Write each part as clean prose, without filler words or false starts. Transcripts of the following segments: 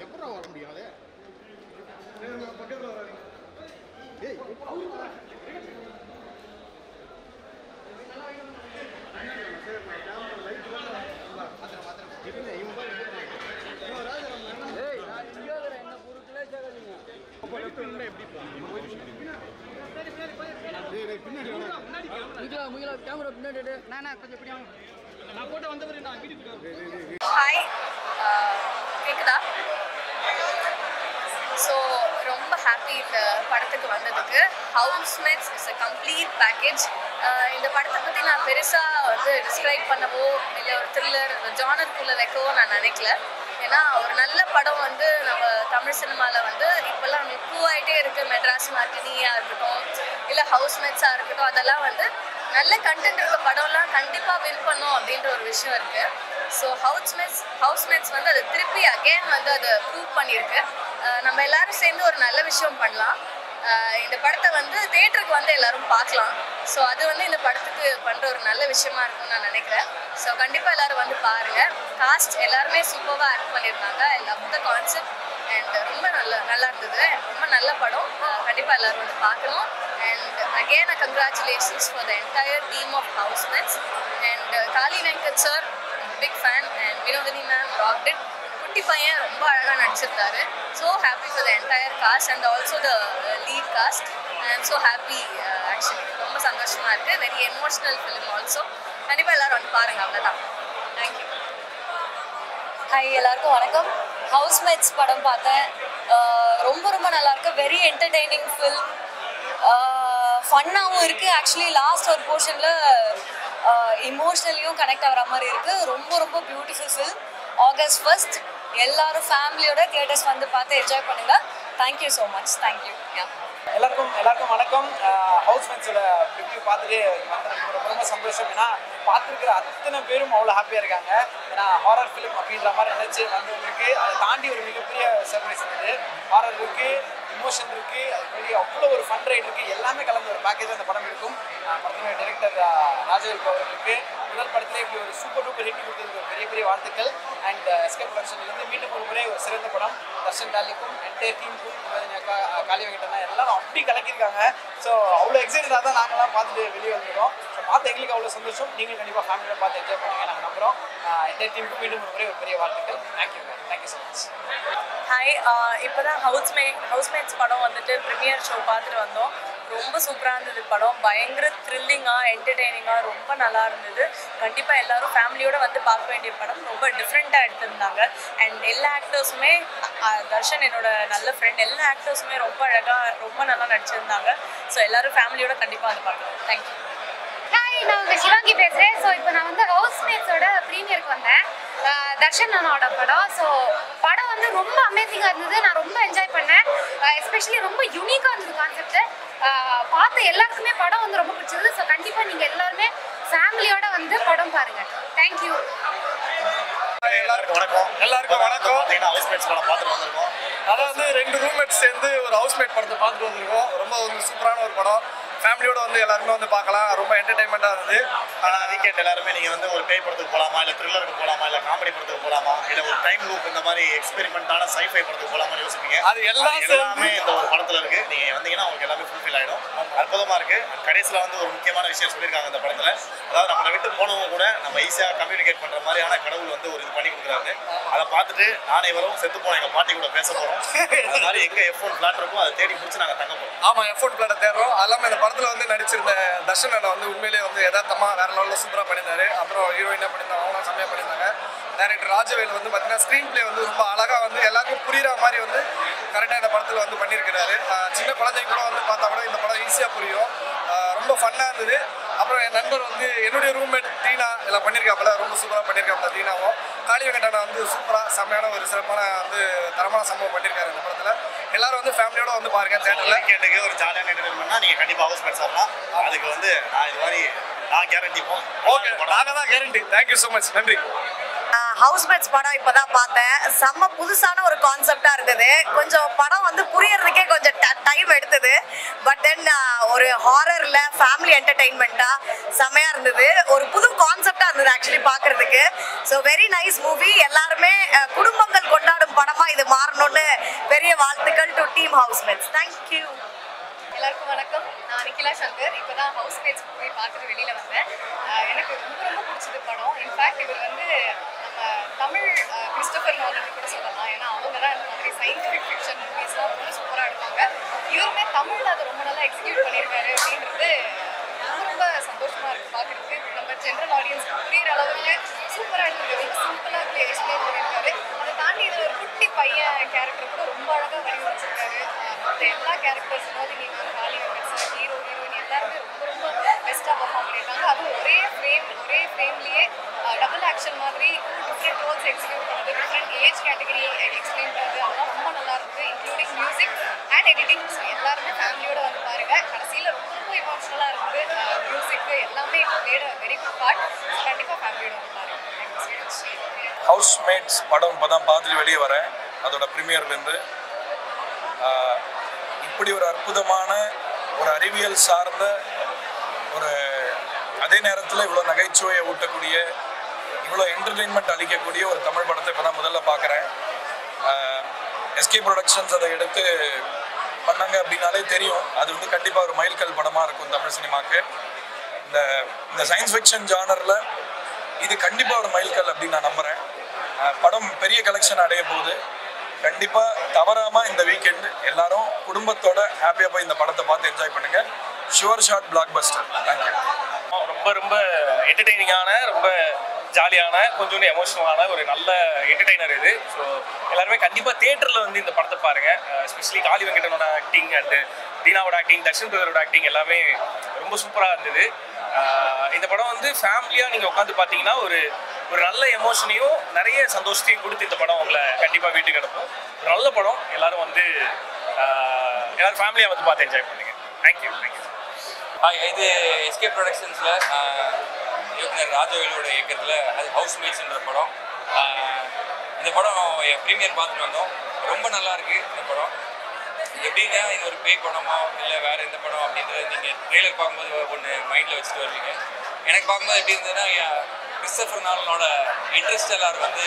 எப்படா வர முடியாது? பக்கத்தில் வராங்க. ஹாய், கேக்குதா? ஸோ ரொம்ப ஹாப்பி இந்த படத்துக்கு வந்ததுக்கு. Housemates is a complete package. இந்த படத்தை பற்றி நான் பெருசாக வந்து டிஸ்கிரைப் பண்ணவோ இல்லை ஒரு த்ரில்லர் ஜானருக்குள்ளே வைக்கவோ நான் நினைக்கல. ஏன்னா ஒரு நல்ல படம் வந்து நம்ம தமிழ் சினிமாவில் வந்து இப்போல்லாம் இம்ப்ரூவ் ஆகிட்டே இருக்குது. மெட்ராஸ் மார்டினியாக இருக்கட்டும் இல்லை ஹவுஸ்மேட்ஸாக இருக்கட்டும், அதெல்லாம் வந்து நல்ல கண்டென்ட் இருக்க படம்லாம் கண்டிப்பாக வின் பண்ணும் அப்படின்ற ஒரு விஷயம் இருக்குது. ஸோ ஹவுஸ்மேட்ஸ் வந்து அது திருப்பி அகெயின் வந்து அதை ப்ரூவ் பண்ணியிருக்கு. நம்ம எல்லாரும் சேர்ந்து ஒரு நல்ல விஷயம் பண்ணலாம். இந்த படத்தை வந்து தியேட்டருக்கு வந்து எல்லாரும் பார்க்கலாம். ஸோ அது வந்து இந்த படத்துக்கு பண்ணுற ஒரு நல்ல விஷயமா இருக்கும்னு நான் நினைக்கிறேன். ஸோ கண்டிப்பாக எல்லாரும் வந்து பாருங்கள். காஸ்ட் எல்லாருமே சூப்பராக ஆக்ட் பண்ணியிருந்தாங்க. I love the concept and ரொம்ப நல்லா இருந்தது. ரொம்ப நல்ல படம். கண்டிப்பாக எல்லாரும் வந்து பார்க்கணும். And again congratulations for the entire team of housemates. And Kali Venkat sir big fan and Vinodhini ma'am rocked it. குட்டி பையன் ரொம்ப அழகாக நடிச்சிருந்தாரு. So happy for the entire cast and also the lead cast. I am so happy. Actually ரொம்ப சந்தோஷமாக இருக்குது. Very emotional film also. கண்டிப்பாக எல்லோரும் வந்து பாருங்கள். அவ்வளோதான். தேங்க்யூ. ஹாய், எல்லாருக்கும் வணக்கம். ஹவுஸ்மேட்ஸ் படம் பார்த்தேன். ரொம்ப நல்லாயிருக்கு. Very entertaining film. ஃபன்னாகவும் இருக்குது. ஆக்சுவலி லாஸ்ட் ஒரு போர்ஷனில் இமோஷ்னலியும் கனெக்ட் ஆகிற மாதிரி இருக்குது. ரொம்ப பியூட்டிஃபுல் ஃபில்ம். ஆகஸ்ட் 1 எல்லாரும் ஃபேமிலியோட தியேட்டர்ஸ் வந்து பார்த்து என்ஜாய் பண்ணுங்கள். Thank you so much. தேங்க்யூ. எல்லாருக்கும் வணக்கம். ஹவுஸ்மேட்ஸோட ரிவ்யூ பார்த்துட்டு ரொம்ப சந்தோஷம். ஏன்னா பார்த்துருக்கிற அத்தனை பேரும் அவ்வளோ ஹாப்பியாக இருக்காங்க. ஏன்னா ஹாரர் ஃபிலிம் அப்படின்ற மாதிரி நினச்சி வந்தவங்களுக்கு அதை தாண்டி ஒரு மிகப்பெரிய சர்ப்ரைஸ் இருக்குது. ஹாரர் இருக்குது, இமோஷன் இருக்குது, அதுக்கு அவ்வளோ ஒரு ஃபன் ரைட் இருக்குது. எல்லாமே கலந்து ஒரு பேக்கேஜ் அந்த படம் இருக்கும். படத்தினுடைய டைரக்டர் ராஜவேல் அவர்களுக்கு முதல் படத்திலே இப்படி ஒரு சூப்பர் டூப்பர் ஹிட் கொடுத்ததுக்கு பெரிய வாழ்த்துக்கள். அண்ட் எஸ்கே ப்ரொடக்ஷன்லேருந்து மீண்டும் ஒரு முறை ஒரு சிறந்த படம். தர்ஷன் டாலிக்கும் என்டையர் டீமுக்கும் காளி வெங்கடனா எல்லாரும் அப்படி கலக்கியிருக்காங்க. ஸோ அவ்வளோ எக்ஸைட்டடாக தான் நாங்கள்லாம் பார்த்துட்டு வெளியே வந்துடுறோம். ஸோ பார்த்து எங்களுக்கு அவ்வளோ சந்தோஷம். நீங்களும் கண்டிப்பாக ஃபேமிலியில் பார்த்து என்ஜாய் பண்ணுங்க நாங்கள் நம்புகிறோம். என்டையர் டீமுக்கும் மீண்டும் ஒரு முறை ஒரு பெரிய வாழ்த்துக்கள். Thank you so much. ஹாய், இப்போ தான் ஹவுஸ்மேட்ஸ் படம் வந்துட்டு ப்ரீமியர் ஷோ பார்த்துட்டு வந்தோம். ரொம்ப சூப்பராக இருந்தது படம். பயங்கர த்ரில்லிங்காக என்டர்டெய்னிங்காக ரொம்ப நல்லா இருந்தது. கண்டிப்பாக எல்லோரும் ஃபேமிலியோடு வந்து பார்க்க வேண்டிய படம். ரொம்ப டிஃப்ரெண்ட்டாக எடுத்திருந்தாங்க. அண்ட் எல்லா ஆக்டர்ஸுமே, தர்ஷன் என்னோட நல்ல ஃப்ரெண்ட், எல்லா ஆக்டர்ஸுமே ரொம்ப அழகாக ரொம்ப நல்லா நடிச்சிருந்தாங்க. ஸோ எல்லோரும் ஃபேமிலியோட கண்டிப்பாக வந்து பார்க்கலாம். தேங்க்யூ. ஹாய், நான் உங்கள் சிவாங்கி பேசுகிறேன். ஸோ இப்போ நான் வந்து ஹவுஸ்மேட்ஸோட ப்ரீமியருக்கு வந்தேன். தர்ஷன் அண்ணனோட படம். ஸோ படம் வந்து ரொம்ப அமேசிங்காக இருந்தது. நான் ரொம்ப என்ஜாய் பண்ணேன். எஸ்பெஷலி ரொம்ப யூனிக்காக இருந்தது கான்செப்ட்டு. பார்த்த எல்லாருக்குமே படம் வந்து ரொம்ப பிடிச்சிருந்தது. ஸோ கண்டிப்பாக நீங்கள் எல்லாருமே ஃபேமிலியோட வந்து படம் பாருங்கள். தேங்க்யூ. எல்லாருக்கும் வணக்கம். ஹவுஸ்மேட்ஸ் படம் பார்த்துட்டு வந்திருக்கோம். அதாவது 2 ரூம்மேட்ஸ் சேர்ந்து ஒரு ஹவுஸ்மேட் படத்தை பார்த்துட்டு வந்திருக்கோம். ரொம்ப வந்து சூப்பரான ஒரு படம். ஃபேமிலியோட வந்து எல்லாருமே வந்து பார்க்கலாம். ரொம்ப என்டர்டைன்மெண்ட்டாக இருந்தது. வீக்கெண்ட் எல்லாருமே நீங்கள் வந்து ஒரு பேய் படத்துக்கு போகலாமா, இல்லை த்ரில்லருக்கு போகலாமா, இல்லை காமெடி படத்துக்கு போகலாமா, இல்லை ஒரு டைம் லூப் இந்த மாதிரி எக்ஸ்பெரிமெண்ட்டான சைஃபை படத்துக்கு போகலாமான்னு யோசிப்பீங்க. அது எல்லாமே இந்த ஒரு படத்தில் இருக்குது. நீங்கள் வந்தீங்கன்னா உங்களுக்கு எல்லாமே ஃபுல்ஃபில் ஆகிடும். அற்புதமாக இருக்குது. கடைசியில் வந்து ஒரு முக்கியமான விஷயம் சொல்லியிருக்காங்க இந்த படத்தில். அதாவது நம்மளை விட்டு போனவங்க கூட நம்ம ஈஸியாக கம்யூனிகேட் பண்ணுற மாதிரியான கடவுள் வந்து ஒரு இது பண்ணி கொடுக்குறாங்க. அதை பார்த்துட்டு நானே வரும் செத்து போன எங்கள் பாட்டி கூட பேச போகிறோம். அது மாதிரி எங்கே F1 ஃப்ளாட் இருக்கும் அதை தேடி பிடிச்சி நாங்கள் தங்க போகிறோம். ஆமாம், F1 ஃப்ளாட்டை தேடுறோம். அதெல்லாம் இந்த படத்தில் வந்து நடிச்சிருந்த தர்ஷன் அண்ணா வந்து உண்மையிலேயே வந்து யதார்த்தமாக வேறு லெவலில் சூப்பராக பண்ணியிருந்தாரு. அப்புறம் ஹீரோயினாக பண்ணியிருந்தாங்க, அவங்களும் செம்மையாக பண்ணியிருந்தாங்க. டைரக்டர் ராஜவேல் வந்து பார்த்தீங்கன்னா ஸ்க்ரீன் பிளே வந்து ரொம்ப அழகாக வந்து எல்லாருக்கும் புரிகிற மாதிரி வந்து கரெக்டாக இந்த படத்தில் வந்து பண்ணியிருக்கிறாரு. சின்ன குழந்தைங்க கூட வந்து பார்த்தா கூட இந்த படம் ஈஸியாக புரியும். ரொம்ப ஃபன்னாக இருந்தது. அப்புறம் என் நண்பர் வந்து என்னுடைய ரூம்மேட் தீனா எல்லாம் பண்ணியிருக்காப்புல, ரொம்ப சூப்பராக பண்ணியிருக்காப்புல. தீனாவும் காளி வெங்கடானா வந்து சூப்பராக செம்மையான ஒரு சிறப்பான வந்து தரமான சம்பவம் பண்ணியிருக்காரு இந்த படத்தில். எல்லாரும் வந்து ஃபேமிலியோட வந்து பாருங்கள். தேட்டரில் கேட்டுக்கு ஒரு ஜாலியான என்டர்டைன்மெண்ட்னா நீங்கள் கண்டிப்பாக ஹவுஸ்மேட்ஸ் வரலாம். அதுக்கு வந்து நான் இது மாதிரி நான் கேரண்டி போம். ஓகே, நாங்கள் தான் கேரண்டி. Thank you so much. நன்றி. ஹவுஸ்மேட்ஸ் படம் இப்போதான் பார்த்தேன். செம்ம புதுசான ஒரு கான்செப்டா இருந்தது. கொஞ்சம் படம் வந்து புரியறதுக்கே கொஞ்சம் டைம் எடுத்தது. பட் தென் ஒரு ஹாரர்ல ஃபேமிலி என்டர்டெயின்மெண்ட்டா செம்மையா இருந்தது. ஒரு புது கான்செப்டா இருந்தது ஆக்சுவலி பார்க்கறதுக்கு. So very nice movie. எல்லாருமே குடும்பங்கள் கொண்டாடும் படமா இது மாறணும்னு பெரிய வாழ்த்துக்கள் டு டீம் ஹவுஸ்மேட்ஸ். தேங்க்யூ. எல்லாருக்கும் வணக்கம். நான் நிக்கிலா சங்கர். இப்போ தான் ஹவுஸ்மேட்ஸ் போய் பார்த்துட்டு வெளியில் வந்தேன். எனக்கு ரொம்ப ரொம்ப பிடிச்சது படம். இன்ஃபேக்ட் இவர் வந்து நம்ம தமிழ் கிறிஸ்டோபர் நோலன் கூட சொல்லலாம். ஏன்னா அவங்க தான் இந்த மாதிரி சயின்டிஃபிக் ஃபிக்ஷன் மூவிஸ்லாம் ரொம்ப சூப்பராக எடுப்பாங்க. இவருமே தமிழில் அதை ரொம்ப நல்லா எக்ஸிக்யூட் பண்ணியிருக்காரு அப்படின்றது ரொம்ப ரொம்ப சந்தோஷமாக இருக்குது பார்க்குறதுக்கு. நம்ம ஜென்ரல் ஆடியன்ஸ்க்கு புரியிற அளவுக்கு சூப்பராக எடுத்துருக்காரு. ரொம்ப சிம்பிளாக எக்ஸ்பிளைன் பண்ணியிருக்காரு. அதை தாண்டி இதில் ஒரு குட்டி பையன் கேரக்டர் கூட ரொம்ப அழகாக வடிவமைச்சிருக்காரு. மற்ற எல்லா கேரக்டர்ஸ் மோதினி மேம், காளி வெங்கட் சார், ஹீரோ ஹீரோயின் எல்லாருமே ரொம்ப ரொம்ப பெஸ்ட்டாக பர்ஃபார்ம் பண்ணியிருக்காங்க. அதுவும் ஒரே ஃப்ரேம்லேயே டபுள் ஆக்ஷன் மாதிரி டிஃப்ரெண்ட் ரோல்ஸ் எக்ஸிக்யூட் பண்ணுறது, டிஃப்ரெண்ட் ஏஜ் கேட்டகரி எக்ஸ்பிளைன் பண்ணுறது, அதெல்லாம் ரொம்ப நல்லா இருக்குது. Including music and editing. So எல்லாருமே ஃபேமிலியோட வந்து பாருங்கள். கடைசியில் ரொம்ப ரொம்ப எமோஷ்னலாக இருக்குது. மியூசிக்கு எல்லாமே played a very good part. So கண்டிப்பாக ஃபேமிலியோட வந்து பாருங்கள். ஹவுஸ்மேட்ஸ் படம் இப்போ தான் பார்த்துட்டு வெளியே வரேன். அதோட ப்ரீமியர்லேருந்து இப்படி ஒரு அற்புதமான ஒரு அறிவியல் சார்ந்த ஒரு அதே நேரத்தில் இவ்வளோ நகைச்சுவையை ஊட்டக்கூடிய இவ்வளோ என்டர்டெயின்மெண்ட் அளிக்கக்கூடிய ஒரு தமிழ் படத்தை இப்போ தான் முதல்ல பார்க்குறேன். எஸ்கே ப்ரொடக்ஷன்ஸ் அதை எடுத்து பண்ணாங்க அப்படின்னாலே தெரியும் அது வந்து கண்டிப்பாக ஒரு மைல்கல் படமாக இருக்கும் தமிழ் சினிமாவுக்கு. இந்த சயின்ஸ் ஃபிக்ஷன் ஜானரில் இது கண்டிப்பாக ஒரு மைல்கல் அப்படின்னு நான் நம்புகிறேன். படம் பெரிய கலெக்ஷன் அடைய போகுது. கண்டிப்பாக தவறாமல் இந்த வீக்கெண்டு எல்லாரும் குடும்பத்தோட ஹாப்பியாக போய் இந்த படத்தை பார்த்து என்ஜாய் பண்ணுங்கள். Sure shot blockbuster. Thank you. ரொம்ப ரொம்ப என்டர்டெய்னிங்கான, ரொம்ப ஜாலியான, கொஞ்சம் எமோஷனலான ஒரு நல்ல என்டர்டெய்னர் இது. ஸோ எல்லாருமே கண்டிப்பாக தியேட்டரில் வந்து இந்த படத்தை பாருங்கள். எஸ்பெஷலி காளி வெங்கடனோட ஆக்டிங் அண்டு தீனாவோட ஆக்டிங், தர்ஷன் பிரதரோட ஆக்டிங் எல்லாமே ரொம்ப சூப்பராக இருந்தது. இந்த படம் வந்து ஃபேமிலியாக நீங்கள் உட்காந்து பார்த்தீங்கன்னா ஒரு நல்ல எமோஷனையும் நிறைய சந்தோஷத்தையும் கொடுத்து இந்த படம் உங்களை கண்டிப்பாக வீட்டுக்கு அனுப்பும். ஒரு நல்ல படம். எல்லாரும் வந்து எல்லாரும் ஃபேமிலியாக வந்து பார்த்து என்ஜாய் பண்ணுங்க. தேங்க்யூ. இது எஸ்கே ப்ரொடக்ஷன்ஸில் இயக்குனர் ராஜவேலோட இயக்கத்தில் அது ஹவுஸ்மேட்ஸ்ன்ற படம். இந்த படம் ப்ரீமியர் பார்த்துட்டு வந்தோம். ரொம்ப நல்லா இருக்குது இந்த படம். எப்படின்னா இது ஒரு பேய் படமோ இல்லை வேறு எந்த படம் அப்படின்றது நீங்கள் ட்ரெய்லர் பார்க்கும்போது ஒன்று மைண்டில் வச்சுட்டு வருவீங்க. எனக்கு பார்க்கும்போது எப்படி இருந்ததுன்னா கிறிஸ்டோபர் நோலனோட இன்ட்ரெஸ்டெல்லாம் வந்து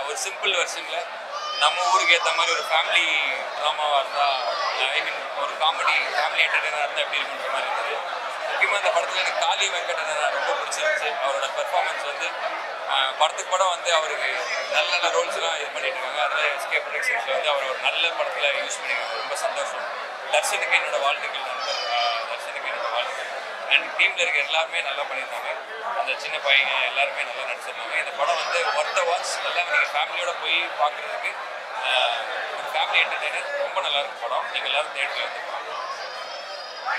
ஒரு சிம்பிள் வெர்ஷனில் நம்ம ஊருக்கு ஏற்ற மாதிரி ஒரு ஃபேமிலி ட்ராமாவாக இருந்தால், ஐ மீன் ஒரு காமெடி ஃபேமிலி என்டர்டெய்னராக இருந்தால் எப்படி இருக்குன்ற மாதிரி இருந்தது. முக்கியமாக இந்த படத்தில் எனக்கு காளி வெங்கடனை ரொம்ப பிடிச்சிருந்துச்சு. அவரோட பெர்ஃபார்மன்ஸ் வந்து படத்துக்கு படம் வந்து அவருக்கு நல்ல நல்ல ரோல்ஸ்லாம் இது பண்ணிட்டு இருக்காங்க. அதில் எஸ்கே ப்ரொடக்ஷன்ஸில் வந்து அவர் ஒரு நல்ல படத்தில் யூஸ் பண்ணியிருக்காங்க. ரொம்ப சந்தோஷம். தர்ஷனுக்கு என்னோட வாழ்த்துக்கள். நண்பர் தர்ஷனுக்கு என்னோட வாழ்த்துக்கள். அண்ட் டீமில் இருக்க எல்லாருமே நல்லா பண்ணியிருந்தாங்க. அந்த சின்ன பையங்க எல்லாருமே நல்லா நடிச்சிருந்தாங்க. இந்த படம் வந்து ஒர்த் வாட்ச். எல்லாம் நீங்கள் ஃபேமிலியோட போய் பார்க்குறதுக்கு ஒரு ஃபேமிலி என்டர்டெய்னர் ரொம்ப நல்லா இருக்கும் படம். நீங்கள் எல்லோரும் தேட்டரில் வந்து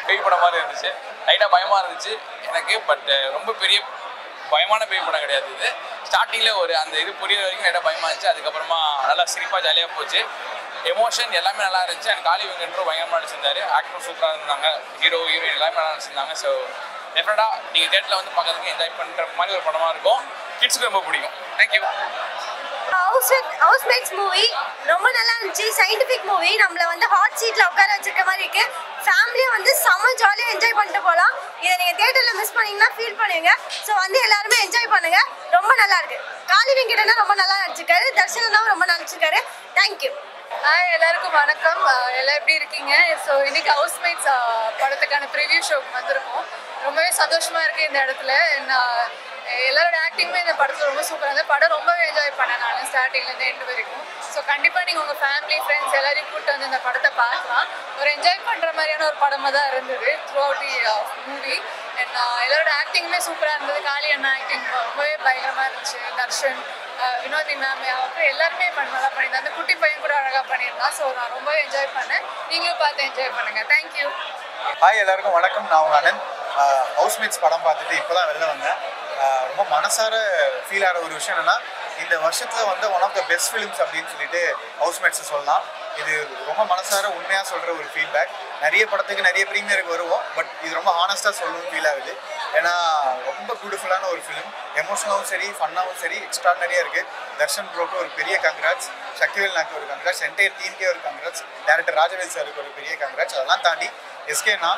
பேய் படம் மாதிரி இருந்துச்சு. லைட்டாக பயமாக இருந்துச்சு எனக்கு. பட் ரொம்ப பெரிய பயமான பேய் படம் கிடையாது இது. ஸ்டார்டிங்கில் ஒரு அந்த இது புரியுற வரைக்கும் லைட்டாக பயமாக இருந்துச்சு. அதுக்கப்புறமா நல்லா சிரிப்பாக ஜாலியாக போச்சு. எமோஷன் எல்லாமே நல்லா இருந்துச்சு. அண்ட் காளி வெங்கட்ரும் பயங்கரமாக நடிச்சிருந்தாரு. ஆக்டரும் சூப்பராக இருந்தாங்க. ஹீரோயின் எல்லாமே நல்லா நடிச்சிருந்தாங்க. ஸோ டெஃபினட்டாக நீங்கள் தேட்டரில் வந்து பார்க்கறதுக்கு என்ஜாய் பண்ணுற மாதிரி ஒரு படமாக இருக்கும். கிட்ஸுக்கு ரொம்ப பிடிக்கும். தேங்க்யூ. ஹவுஸ்மேட்ஸ் மூவி ரொம்ப நல்லா இருந்துச்சு. Scientific movie. நம்மளை வந்து ஹாட் சீட்டில் உட்கார வச்சிருக்க மாதிரி இருக்கு. ஃபேமிலியை வந்து செம்ம ஜாலியாக என்ஜாய் பண்ணிட்டு போகலாம். இதை நீங்கள் தேட்டரில் மிஸ் பண்ணீங்கன்னா ஃபீல் பண்ணுவீங்க. ஸோ வந்து எல்லாருமே என்ஜாய் பண்ணுங்க. ரொம்ப நல்லா இருக்கு. காளி வெங்கடனா ரொம்ப நல்லா நடிச்சிருக்காரு. தர்ஷனாவும் ரொம்ப நடிச்சிருக்காரு. தேங்க்யூ. ஹாய், எல்லாருக்கும் வணக்கம். எல்லாம் எப்படி இருக்கீங்க? ஸோ இன்னைக்கு ஹவுஸ்மேட்ஸ் படத்துக்கான ப்ரிவியூ ஷோக்கு வந்திருக்கோம். ரொம்பவே சந்தோஷமாக இருக்குது இந்த இடத்துல. எல்லாரோட ஆக்டிங்குமே இந்த படத்தில் ரொம்ப சூப்பராக இருந்தது. படம் ரொம்பவே என்ஜாய் பண்ணேன் நான் ஸ்டார்டிங்லேருந்து எண்டு வரைக்கும். ஸோ கண்டிப்பாக நீங்கள் உங்கள் ஃபேமிலி ஃப்ரெண்ட்ஸ் எல்லாரையும் கூப்பிட்டு வந்து இந்த படத்தை பார்க்கலாம். ஒரு என்ஜாய் பண்ணுற மாதிரியான ஒரு படமாக தான் இருந்தது through out the movie. And எல்லாரோட ஆக்டிங்குமே சூப்பராக இருந்தது. காளி அண்ணா ஆக்டிங் ரொம்பவே பயங்கரமாக இருந்துச்சு. தர்ஷன், வினோதி மேம் அப்புறம் எல்லாருமே நல்லா பண்ணியிருந்தேன். அந்த குட்டி பையன் கூட அழகாக பண்ணியிருந்தான். ஸோ நான் ரொம்பவே என்ஜாய் பண்ணேன். நீங்களும் பார்த்து என்ஜாய் பண்ணுங்கள். தேங்க்யூ. ஹாய், எல்லாருக்கும் வணக்கம். நான் உங்கள் அனந்த். ஹவுஸ்மேட்ஸ் படம் பார்த்துட்டு இப்போ தான் வெளில வந்தேன். ரொம்ப மனசார ஃபீல் ஆகிற ஒரு விஷயம் என்னென்னா, இந்த வருஷத்தில் வந்து one of the best films அப்படின்னு சொல்லிட்டு ஹவுஸ்மேட்ஸை சொல்லலாம். இது ரொம்ப மனசார உண்மையாக சொல்கிற ஒரு ஃபீட்பேக். நிறைய படத்துக்கு நிறைய ப்ரீமியருக்கு வருவோம். பட் இது ரொம்ப ஹானஸ்ட்டாக சொல்லணும்னு ஃபீல் ஆகுது. ஏன்னா ரொம்ப பியூட்டிஃபுல்லான ஒரு ஃபிலிம். எமோஷனலாகவும் சரி, ஃபன்னாகவும் சரி, எக்ஸ்ட்ராடனரியாக இருக்குது. தர்ஷன் ப்ரோக்கு ஒரு பெரிய கங்க்ராட்ஸ். சக்திவேல் நாக்கு ஒரு கங்க்ராட்ஸ். என்டையர் டீமுக்கே ஒரு கங்க்ராட்ஸ். டேரக்டர் ராஜவேல் சாருக்கு ஒரு பெரிய கங்க்ராட்ஸ். அதெல்லாம் தாண்டி எஸ்கேனா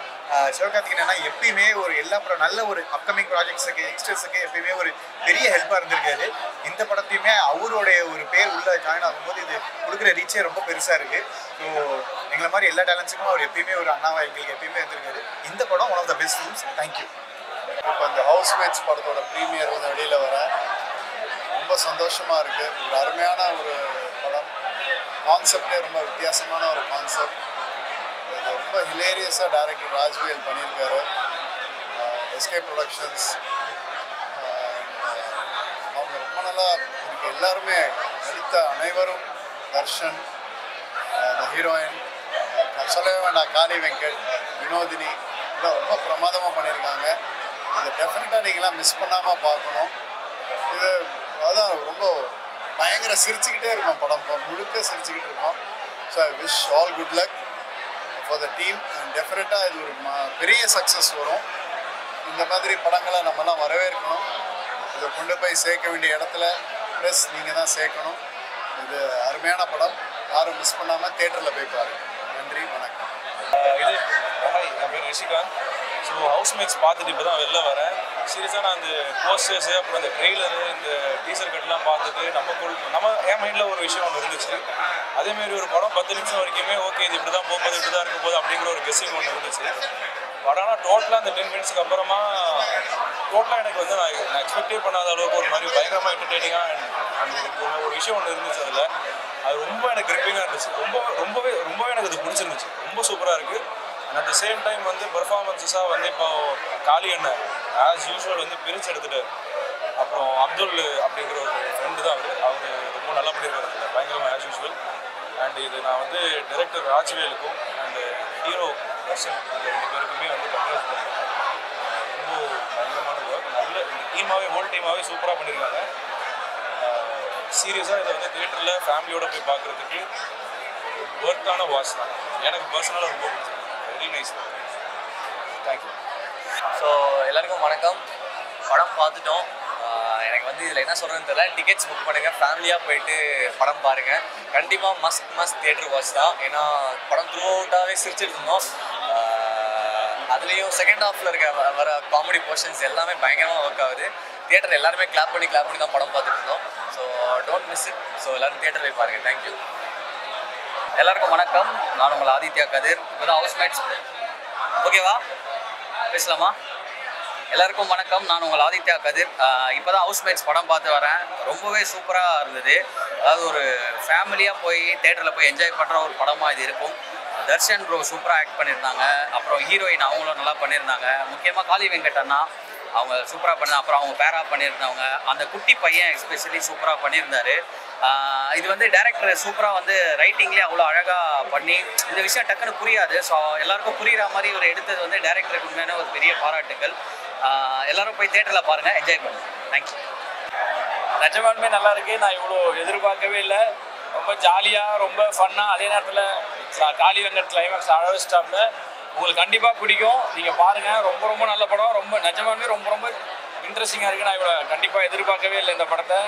சிவகார்த்திகேயனா எப்பயுமே ஒரு எல்லா நல்ல ஒரு அப்கமிங் ப்ராஜெக்ட்ஸுக்கு யங்ஸ்டர்ஸுக்கு எப்பயுமே ஒரு பெரிய ஹெல்ப்பாக இருந்திருக்காரு. இந்த படத்தையுமே அவருடைய ஒரு பேர் உள்ள ஹவுஸ்மெட்ஸில் ஜாயின் ஆகும்போது இது கொடுக்குற ரீச்சே ரொம்ப பெருசாக இருக்குது. ஸோ எங்களை மாதிரி எல்லா டேலண்ட்ஸுக்கும் அவர் எப்பயுமே ஒரு அண்ணாவா எங்களுக்கு எப்பயுமே இருந்திருக்காரு. இந்த படம் one of the best films. Thank you. இப்போ இந்த ஹவுஸ்மேட்ஸ் படத்தோட ப்ரீமியர் வந்து வெளியில் வர ரொம்ப சந்தோஷமாக இருக்குது. ஒரு அருமையான ஒரு படம். கான்செப்டே ரொம்ப வித்தியாசமான ஒரு கான்செப்ட். இது ரொம்ப ஹிலேரியஸாக டைரக்டர் ராஜ்வேல் பண்ணியிருக்காரு. எஸ்கே ப்ரொடக்ஷன்ஸ் அவங்க ரொம்ப நல்லா இருக்கு. எல்லாருமே நடித்த அனைவரும், தர்ஷன், ஹீரோயின் சொல்லவே வேண்டாம், காளி வெங்கட், வினோதினி இதெல்லாம் ரொம்ப பிரமாதமாக பண்ணியிருக்காங்க. இதை டெஃபினட்டாக நீங்களாம் மிஸ் பண்ணாமல் பார்க்கணும். இது அதான் ரொம்ப பயங்கர சிரிச்சுக்கிட்டே இருக்கோம். படம் முழுக்க சிரிச்சுக்கிட்டு இருக்கோம். So I wish all good luck for the team. And டெஃபினட்டாக இது ஒரு பெரிய சக்ஸஸ் வரும். இந்த மாதிரி படங்களை நம்மலாம் வரவேற்கணும். இதை கொண்டு போய் சேர்க்க வேண்டிய இடத்துல ப்ளஸ் நீங்கள் தான் சேர்க்கணும். இது அருமையான படம். யாரும் மிஸ் பண்ணாமல் தேட்டரில் போய் பாருங்கள். நன்றி, வணக்கம். இது என் பேர் ரிஷிகாந்த். ஸோ ஹவுஸ்மேட்ஸ் பார்த்துட்டு இப்போ தான் வெளில வரேன். சீரியஸாக நான் அந்த போஸ்டர்ஸு அப்புறம் அந்த ட்ரெய்லரு இந்த டீசர் கட்லாம் பார்த்துட்டு என் மைண்டில் ஒரு விஷயம் ஒன்று இருந்துச்சு. அதேமாரி ஒரு படம் 10 நிமிஷம் வரைக்குமே ஓகே இது இப்படி தான் போகுது இப்படி தான் இருக்க போகுது அப்படிங்கிற ஒரு கெஸ்ஸிங் ஒன்று இருந்துச்சு. பட் ஆனால் டோட்டலாக அந்த 10 மினிட்ஸ்க்கு அப்புறமா டோட்டலாக எனக்கு வந்து நான் எக்ஸ்பெக்டே பண்ணாத அளவுக்கு ஒரு மாதிரி பயங்கரமாக என்டர்டெய்னிங்காக ஒரு விஷயம் ஒன்று இருந்துச்சு. அதில் அது ரொம்ப எனக்கு கிரிப்பிங்காக இருந்துச்சு. ரொம்பவே எனக்கு அது பிடிச்சிருந்துச்சு. ரொம்ப சூப்பராக இருக்குது. And at the same time வந்து பெர்ஃபார்மன்ஸஸாக வந்து இப்போ காளி அண்ணன் ஆஸ் யூஸ்வல் வந்து பிரித்து எடுத்துகிட்டு அப்புறம் அப்துல் அப்படிங்கிற ஒரு ஃப்ரெண்டு தான் அவர் ரொம்ப நல்லா பண்ணியிருக்காரு பயங்கரமாக ஆஸ் யூஸ்வல். அண்ட் இது நான் வந்து டைரக்டர் ராஜ்வேலுக்கும் அண்டு ஹீரோ தர்ஷன் அந்த 2 பேருக்குமே வந்து கங்க்ராட்ஸ் பண்ணுறேன். ரொம்ப பயங்கரமான ஒர்க். நல்ல டீமாகவே ஹோல் டீமாகவே சூப்பராக பண்ணியிருக்காங்க. சீரியஸாக இதை வந்து தியேட்டரில் ஃபேமிலியோடு போய் பார்க்குறதுக்கு ஒர்க்கான வாட்ச் தான். எனக்கு பர்சனலாக ரொம்ப பிடிச்சிருக்கு. Very nice. தேங்க்யூ. ஸோ எல்லாருக்கும் வணக்கம். படம் பார்த்துட்டோம். எனக்கு வந்து இதில் என்ன சொல்கிறதுன்னு தெரியல. டிக்கெட்ஸ் புக் பண்ணுங்கள், ஃபேமிலியாக போயிட்டு படம் பாருங்கள். கண்டிப்பாக மஸ்ட் தியேட்டர் வாட்ச் தான். ஏன்னா படம் த்ரூ அவுட்டாகவே சிரிச்சுட்டு இருந்தோம். அதுலேயும் செகண்ட் ஹாஃபில் வர காமெடி போர்ஷன்ஸ் எல்லாமே பயங்கரமாக ஒர்க் ஆகுது. தியேட்டர் எல்லாருமே கிளாப் பண்ணி தான் படம் பார்த்துட்டு இருந்தோம். So don't miss it. So எல்லோரும் தியேட்டர் போய் பாருங்கள். தேங்க்யூ. எல்லாருக்கும் வணக்கம். நான் உங்கள் ஆதித்யா கதிர். இப்போதான் ஹவுஸ்மேட்ஸ் ஓகேவா பேசலாமா? எல்லாருக்கும் வணக்கம். நான் உங்கள் ஆதித்யா கதிர். இப்போ தான் ஹவுஸ்மேட்ஸ் படம் பார்த்து வரேன். ரொம்பவே சூப்பராக இருந்தது. அதாவது ஒரு ஃபேமிலியாக போய் தேட்டரில் போய் என்ஜாய் பண்ணுற ஒரு படமாக இது இருக்கும். தர்ஷன் ப்ரோ சூப்பராக ஆக்ட் பண்ணியிருந்தாங்க. அப்புறம் ஹீரோயின் அவங்களும் நல்லா பண்ணியிருந்தாங்க. முக்கியமாக காளி வெங்கட் அண்ணா அவங்க சூப்பராக பண்ணாங்க. அப்புறம் அவங்க பேரா பண்ணியிருந்தவங்க அந்த குட்டி பையன் எஸ்பெஷலி சூப்பராக பண்ணியிருந்தார். இது வந்து டைரக்டர் சூப்பராக வந்து ரைட்டிங்லேயே அவ்வளோ அழகாக பண்ணி இந்த விஷயம் டக்குன்னு புரியாது. ஸோ எல்லாருக்கும் புரிகிற மாதிரி ஒரு எடுத்தது வந்து டைரக்டருக்கு உண்மையான ஒரு பெரிய பாராட்டுகள். எல்லோரும் போய் தேட்டரில் பாருங்கள், என்ஜாய் பண்ணுங்கள். தேங்க்யூ. நிஜமாலுமே நல்லா இருக்குது. நான் இவ்வளோ எதிர்பார்க்கவே இல்லை. ரொம்ப ஜாலியாக ரொம்ப ஃபன்னாக அதே நேரத்தில் காளி வெங்கட் கிளைமேக்ஸ் அழகு ஸ்டாப்பில் உங்களுக்கு கண்டிப்பாக பிடிக்கும். நீங்கள் பாருங்கள். ரொம்ப நல்ல படம். நிஜமாலுமே ரொம்ப இன்ட்ரெஸ்டிங்காக இருக்குது. நான் இவ்வளோ கண்டிப்பாக எதிர்பார்க்கவே இல்லை இந்த படத்தை.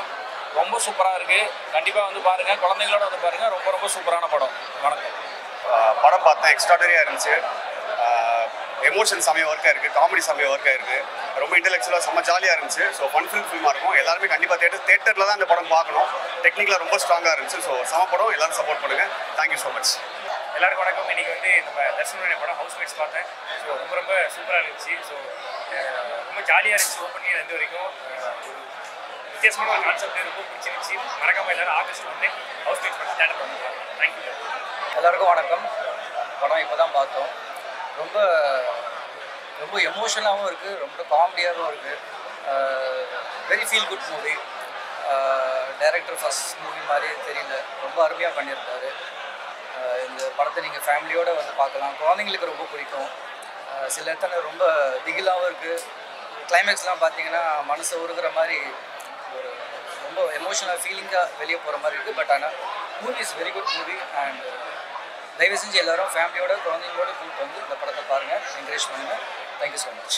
ரொம்ப சூப்பராக இருக்குது. கண்டிப்பாக வந்து பாருங்கள். குழந்தைங்களோட வந்து பாருங்கள். ரொம்ப சூப்பரான படம். வணக்கம். படம் பார்த்தேன். எக்ஸ்ட்ராடனரியாக இருந்துச்சு. எமோஷன் செம்மையாக ஒர்க்காக இருக்குது. காமெடி செம்மையாக ஒர்க்காக இருக்குது. ரொம்ப இன்டெலெக்சுவலாக செம்ம ஜாலியாக இருந்துச்சு. ஸோ ஃபன்ஃபுல் ஃபில்மாக இருக்கும். எல்லாருமே கண்டிப்பாக தேட்டரில் தான் இந்த படம் பார்க்கணும். டெக்னிக்கலாக ரொம்ப ஸ்ட்ராங்காக இருந்துச்சு. ஸோ செம படம். எல்லோரும் சப்போர்ட் பண்ணுங்கள். Thank you so much. எல்லாருக்கும் வணக்கம். இன்றைக்கி வந்து நம்ம தர்ஷனுடைய படம் ஹவுஸ்மேட்ஸ் பார்த்தேன். ஸோ ரொம்ப சூப்பராக இருந்துச்சு. ஸோ ரொம்ப ஜாலியாக இருந்துச்சு. ஓப்பனிங் ரெண்டு வரைக்கும் ஒரு வித்தியாசமான ஒரு கான்செப்ட் ரொம்ப பிடிச்சிருந்துச்சு. மறக்காமல் எல்லாரும் ஆகஸ்ட் 1 ஹவுஸ்மேட்ஸ் படம் தேட்டர் பண்ணுறாங்க. தேங்க்யூ. எல்லாருக்கும் வணக்கம். படம் இப்போ தான் பார்த்தோம். ரொம்ப எமோஷனலாகவும் இருக்குது. ரொம்ப காமெடியாகவும் இருக்குது. Very feel good movie. Director first movie மாதிரியே தெரியல. ரொம்ப அருமையாக பண்ணியிருந்தாரு. இந்த படத்தை நீங்கள் ஃபேமிலியோடு வந்து பார்க்கலாம். குழந்தைங்களுக்கு ரொம்ப பிடிக்கும். சில இடத்துல ரொம்ப திகிலாகவும் இருக்குது. கிளைமேக்ஸ்லாம் பார்த்தீங்கன்னா மனசை உருகிற மாதிரி ஒரு ரொம்ப எமோஷனல் ஃபீலிங்காக வெளியே போகிற மாதிரி இருக்குது. பட் ஆனால் movie is very good movie. And தயவு செஞ்சு எல்லோரும் ஃபேமிலியோட குழந்தைங்களோட கூப்பிட்டு வந்து இந்த படத்தை பாருங்கள், என்கரேஜ் பண்ணுங்கள். Thank you so much.